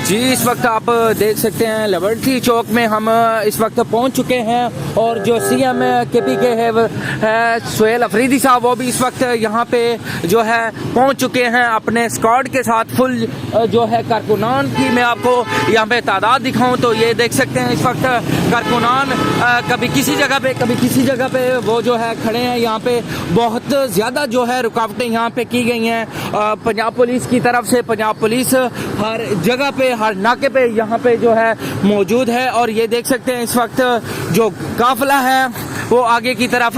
जी इस वक्त आप देख सकते हैं लिबर्टी चौक में हम इस वक्त पहुंच चुके हैं और जो सीएम केपी के है सुहेल अफरीदी साहब वो भी इस वक्त यहां पे जो है पहुंच चुके हैं अपने स्क्वाड के साथ। फुल जो है कारकुनान की मैं आपको यहां पे तादाद दिखाऊं तो ये देख सकते हैं इस वक्त कारकुनान कभी किसी जगह पे कभी किसी जगह पे वो जो है खड़े हैं। यहाँ पे बहुत ज़्यादा जो है रुकावटें यहाँ पे की गई हैं पंजाब पुलिस की तरफ से। पंजाब पुलिस हर जगह पे हर नाके पे यहाँ पे जो है मौजूद है और ये देख सकते हैं इस वक्त जो काफिला है वो आगे की तरफ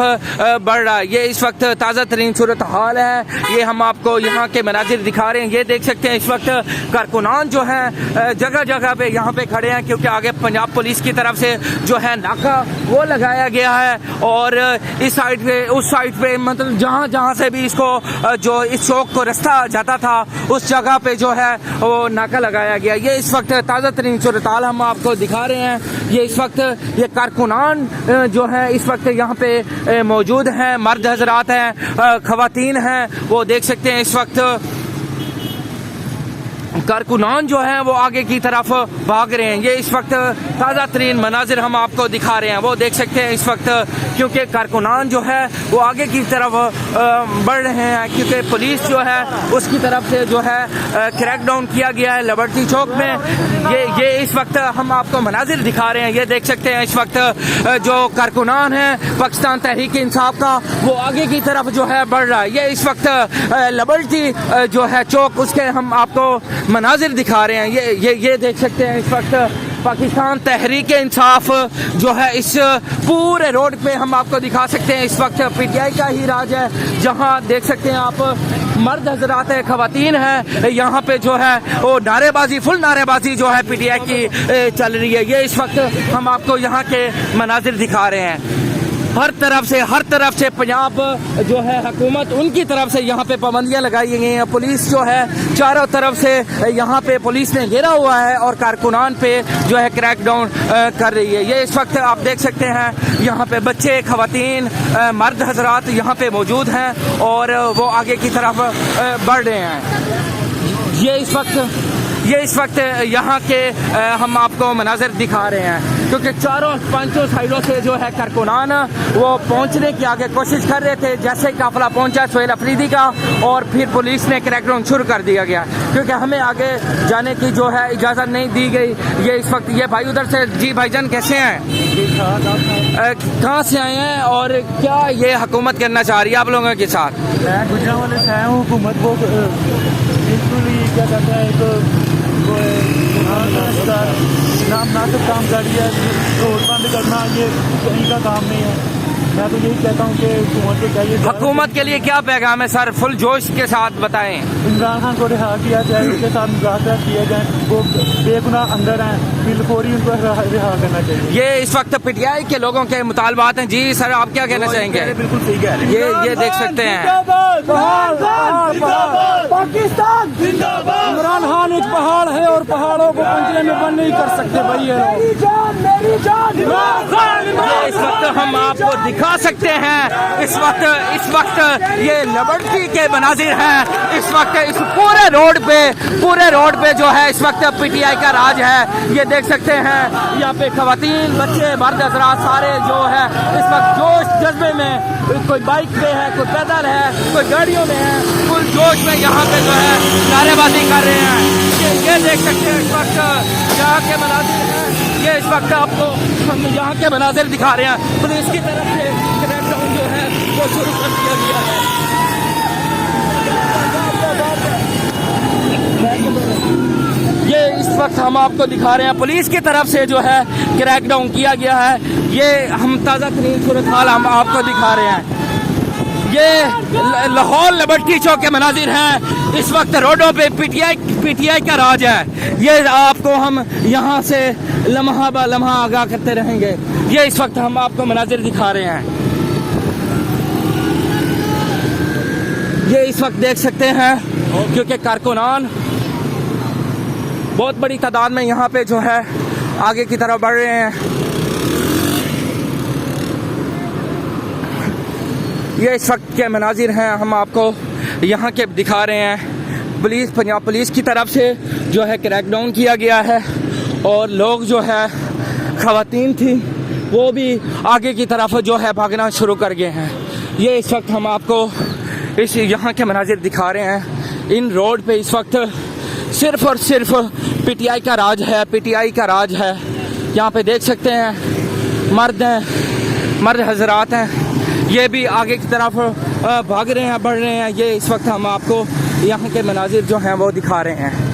बढ़ रहा है। ये इस वक्त ताज़ा तरीन सूरत हाल है, ये हम आपको यहाँ के मनाजिर दिखा रहे हैं। ये देख सकते हैं इस वक्त कारकुनान जो है जगह जगह पे यहाँ पे खड़े हैं क्योंकि आगे पंजाब पुलिस की तरफ से जो है नाका वो लगाया गया है और इस साइड पे उस साइड पे मतलब जहाँ जहाँ से भी इसको जो इस चौक को रास्ता जाता था उस जगह पे जो है वो नाका लगाया गया। ये इस वक्त ताज़ा तरीन सूरत हाल हम आपको दिखा रहे हैं। ये इस वक्त ये कारकुनान जो है इस वक्त यहाँ पे मौजूद हैं, मर्द हजरात हैं, खवातीन हैं, वो देख सकते हैं इस वक्त कारकुनान जो है वो आगे की तरफ भाग रहे हैं। ये इस वक्त ताज़ा तरीन मनाजिर हम आपको दिखा रहे हैं, वो देख सकते हैं इस वक्त क्योंकि कारकुनान जो है वो आगे की तरफ बढ़ रहे हैं क्योंकि पुलिस जो है उसकी तरफ से जो है क्रैकडाउन किया गया है लिबर्टी चौक में। ये इस वक्त हम आपको मनाजिर दिखा रहे हैं। ये देख सकते हैं इस वक्त जो कारकुनान है पाकिस्तान तहरीक इंसाफ का वो आगे की तरफ जो है बढ़ रहा है। ये इस वक्त लिबर्टी जो है चौक उसके हम आपको मनाजिर दिखा रहे हैं। ये देख सकते हैं इस वक्त पाकिस्तान तहरीक इंसाफ जो है इस पूरे रोड पे हम आपको दिखा सकते हैं। इस वक्त पीटीआई का ही राज है जहां देख सकते हैं आप मर्द हजरात है, खवातीन है, यहाँ पे जो है वो नारेबाजी फुल नारेबाजी जो है पीटीआई की चल रही है। ये इस वक्त हम आपको यहाँ के मनाजिर दिखा रहे हैं। हर तरफ से पंजाब जो है हुकूमत उनकी तरफ से यहाँ पे पाबंदियां लगाई गई हैं। पुलिस जो है चारों तरफ से यहाँ पे पुलिस ने घेरा हुआ है और कारकुनान पे जो है क्रैकडाउन कर रही है। ये इस वक्त आप देख सकते हैं यहाँ पे बच्चे, खवातीन, मर्द हजरात यहाँ पे मौजूद हैं और वो आगे की तरफ बढ़ रहे हैं। ये इस वक्त यहाँ के हम आपको मनाजिर दिखा रहे हैं क्योंकि चारों पांचों साइडों से जो है कारकुनान वो पहुंचने की आगे कोशिश कर रहे थे। जैसे काफिला पहुंचा सुहेल अफरीदी का और फिर पुलिस ने क्रैकडाउन शुरू कर दिया गया क्योंकि हमें आगे जाने की जो है इजाज़त नहीं दी गई। ये इस वक्त ये भाई उधर से जी भाईजान कैसे हैं, कहाँ से आए हैं और क्या ये हुकूमत करना चाह रही है आप लोगों के साथ? मैं गुजरांवाले से आया हूँ। हुकूमत को बिल्कुल ही क्या कहते हैं नाम कामगारी है, रोड बंद करना ये कहीं का काम नहीं है। मैं तो यही कहता हूँ कि हुकूमत को चाहिए। हुकूमत के लिए क्या पैगाम है सर, फुल जोश के साथ बताएं। इमरान खान को रिहा किया जाए, उसके साथ मुज़ाकरात किया जाए। वो बेगुनाह अंदर हैं, बिलफौरी उनको रिहा करना चाहिए। ये इस वक्त पीटीआई के लोगों के मुतालबात हैं। जी सर आप क्या कहना चाहेंगे? बिल्कुल सही कह रहे हैं। ये देख सकते हैं पाकिस्तान जिंदाबाद। इमरान खान एक पहाड़ है और पहाड़ों को पंजरे में बंद नहीं कर सकते भाई। इस वक्त हम आपको दिखा सकते हैं इस वक्त ये लिबर्टी के मनाजिर हैं। इस वक्त इस पूरे रोड पे जो है इस वक्त पीटीआई का राज है। ये देख सकते हैं यहाँ पे खवातीन, बच्चे, मर्द हजरात सारे जो है इस वक्त जोश जज्बे में, कोई बाइक पे है, कोई पैदल है, कोई गाड़ियों में है, फुल जोश में यहाँ पे जो है नारेबाजी कर रहे हैं। ये देख सकते हैं इस वक्त यहाँ के मनाजिर हैं। ये इस वक्त आपको हम यहाँ के मनाजिर दिखा रहे हैं। पुलिस की तरफ से क्रैकडाउन जो है वो शुरू कर दिया गया है। ये इस वक्त हम आपको दिखा रहे हैं पुलिस की तरफ से जो है क्रैकडाउन किया गया है। ये हम ताज़ा तरीन सूरत हाल हम आपको दिखा रहे हैं। ये लाहौर लिबर्टी चौक के मनाजिर हैं। इस वक्त रोडों पे पीटीआई का राज है। ये आपको हम यहाँ से लम्हा ब लम्हा आगाह करते रहेंगे। ये इस वक्त हम आपको मनाजिर दिखा रहे हैं। ये इस वक्त देख सकते हैं क्योंकि कारकुनान बहुत बड़ी तादाद में यहाँ पे जो है आगे की तरफ बढ़ रहे हैं। ये इस वक्त के मनाजिर हैं हम आपको यहाँ के दिखा रहे हैं। पुलिस पंजाब पुलिस की तरफ से जो है क्रैकडाउन किया गया है और लोग जो है ख़वातीन थी वो भी आगे की तरफ जो है भागना शुरू कर गए हैं। ये इस वक्त हम आपको इस यहाँ के मनाजिर दिखा रहे हैं। इन रोड पे इस वक्त सिर्फ और सिर्फ पीटीआई का राज है, पीटीआई का राज है। यहाँ पे देख सकते हैं मर्द हैं, मर्द हजरात हैं, ये भी आगे की तरफ भाग रहे हैं, बढ़ रहे हैं। ये इस वक्त हम आपको यहाँ के मनाजिर जो हैं वो दिखा रहे हैं।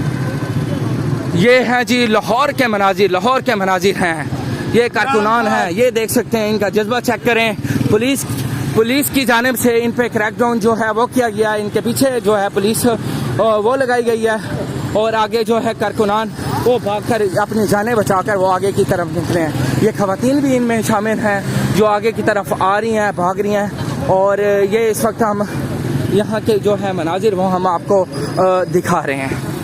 ये हैं जी लाहौर के मनाजिर, लाहौर के मनाजिर हैं। ये कारकुनान हैं, ये देख सकते हैं, इनका जज्बा चेक करें। पुलिस की जानिब से इन पे क्रैकडाउन जो है वो किया गया है। इनके पीछे जो है पुलिस वो लगाई गई है और आगे जो है कारकुनान वो भागकर अपनी जानें बचाकर वो आगे की तरफ निकले हैं। ये ख़वातीन भी इनमें शामिल हैं जो आगे की तरफ आ रही हैं, भाग रही हैं। और ये इस वक्त हम यहाँ के जो है मनाजिर वो हम आपको दिखा रहे हैं।